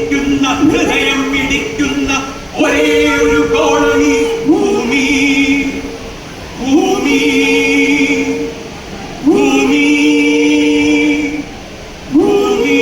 തുടിക്കുന്ന ഹൃദയം പിടിക്കുന്ന ഒരേ ഒരു കോളനി ഭൂമി. ഭൂമി ഭൂമി ഭൂമി.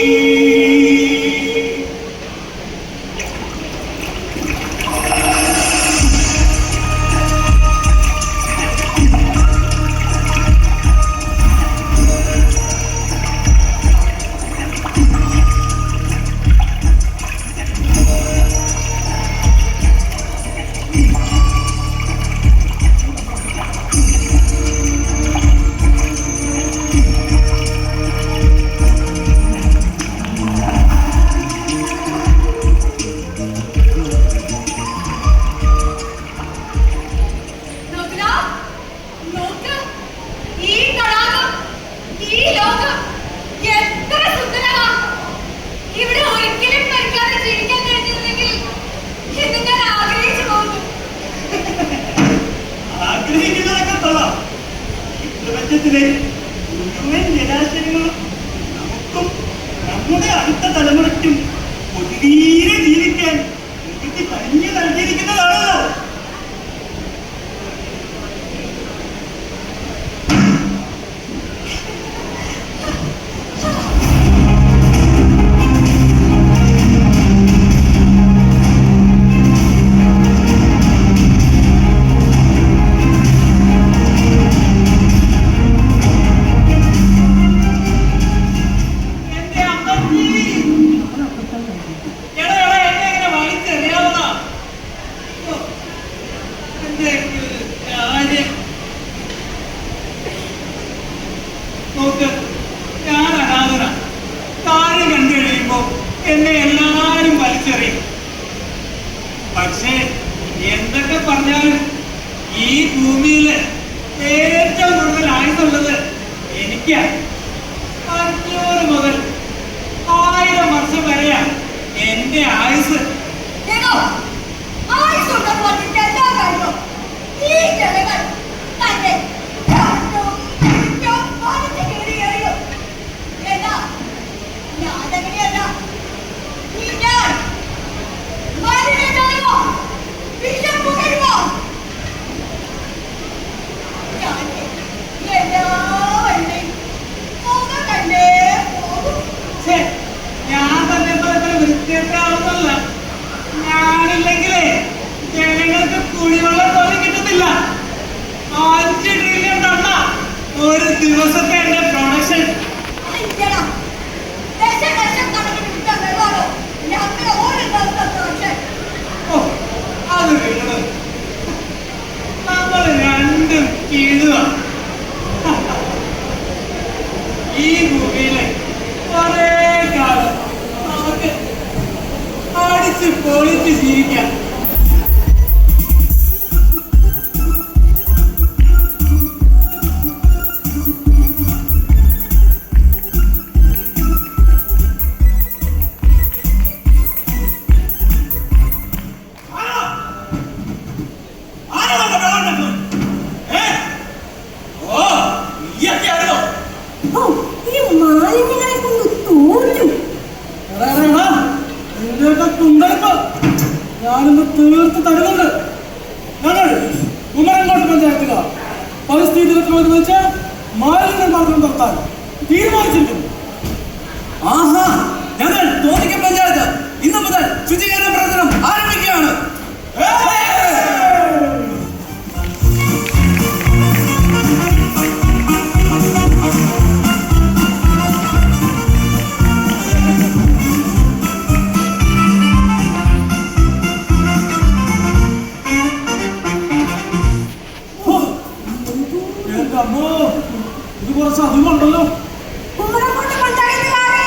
ജലാശയങ്ങളും നമുക്കും നമ്മുടെ അടുത്ത തലമുറയ്ക്കും ഒതുങ്ങീരെ ജീവിക്കാൻ പ്രകൃതി കഴിഞ്ഞു നൽകിയിരിക്കുന്നതാണല്ലോ. ഞാൻ അനാഥന. താഴെ കണ്ടു കഴിയുമ്പോ എന്നെ എല്ലാരും വലിച്ചെറിയും. പക്ഷേ എന്തൊക്കെ പറഞ്ഞാലും ഈ ഭൂമിയില് ഏറ്റവും കൂടുതൽ ആയുസുള്ളത് എനിക്കാണ്. 500 മുതൽ 1000 വർഷം വരെയാണ് എന്റെ ആയുസ്. ഞാൻ തന്നെ വൃത്തിയൊക്കെയാവുന്നല്ല. ഞാനില്ലെങ്കിലേ ജനങ്ങൾക്ക് കുടിവെള്ളം പോലും കിട്ടുന്നില്ല. 5 ട്രില്യൺ ടണ്ണ ഒരു ദിവസത്തെ എന്റെ പ്രൊഡക്ഷൻ. അത് വീണത് നമ്മൾ രണ്ടും കീഴുക. ഈ ഭൂമിയിലെ കുറേ കാലം നമുക്ക് അടിച്ച് പൊളിച്ച് ജീവിക്കാം. ഞാനിന്ന് തീർത്ത് തരുന്നുണ്ട്. ഞങ്ങൾ കുമരങ്കോട്ട് പഞ്ചായത്തുകാർ പരിസ്ഥിതി ദിനത്തോട് വെച്ച് മാലിന്യ നിർമ്മാർജ്ജനം നടത്താൻ തീരുമാനിച്ചിരിക്കുന്നു. ആഹാ, ഞങ്ങൾ തോന്നിക്ക പഞ്ചായത്ത് ഇന്നു മുതൽ ശുചീകരണ പ്രവർത്തനം ആരംഭിക്കുകയാണ്. ഇത് കുറച്ച് അധികമുണ്ടല്ലോ. കുമരങ്കോട്ട് പഞ്ചായത്തുകാരെ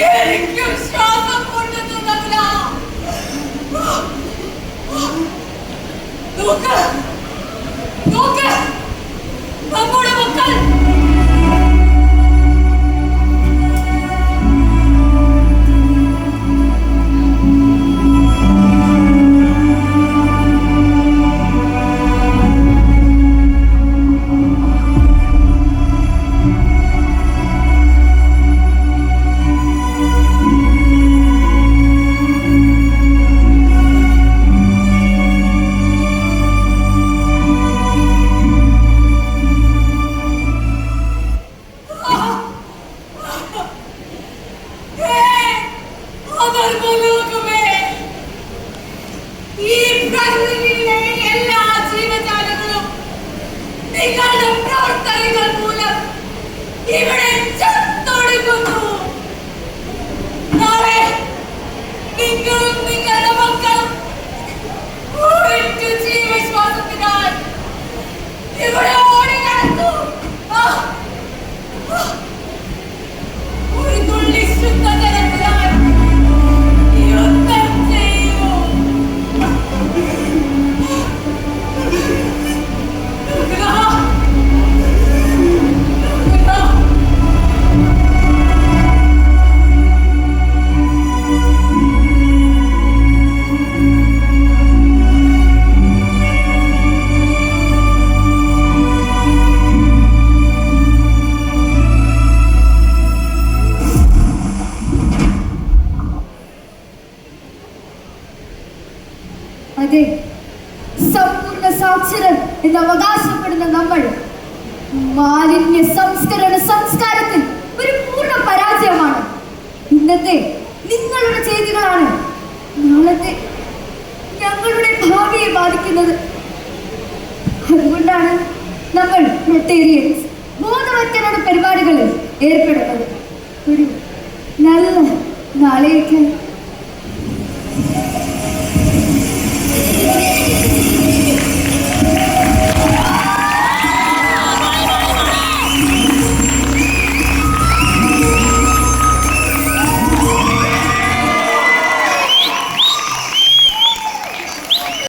എനിക്കും ശ്വാസം കൊണ്ടുവന്നില്ല. നോക്ക് നോക്ക് നമ്മുടെ മക്കൾ അതെ, സമ്പൂർണ്ണ സാക്ഷരൻ എന്ന് അവകാശപ്പെടുന്ന നമ്മൾ മാലിന്യ സംസ്കരണ സംസ്കാരത്തിൽ ഒരു പൂർണ്ണ പരാജയമാണ്. ഇന്നത്തെ നിങ്ങളുടെ ചെയ്തികളാണ് നാളത്തെ ഞങ്ങളുടെ ഭാവിയെ ബാധിക്കുന്നത്. അതുകൊണ്ടാണ് നമ്മൾ റൊട്ടേറിയൻസ് ബോധവൽക്കരണ പരിപാടികളിൽ ഏർപ്പെടുന്നത്. ഒരു നല്ല നാളേക്ക്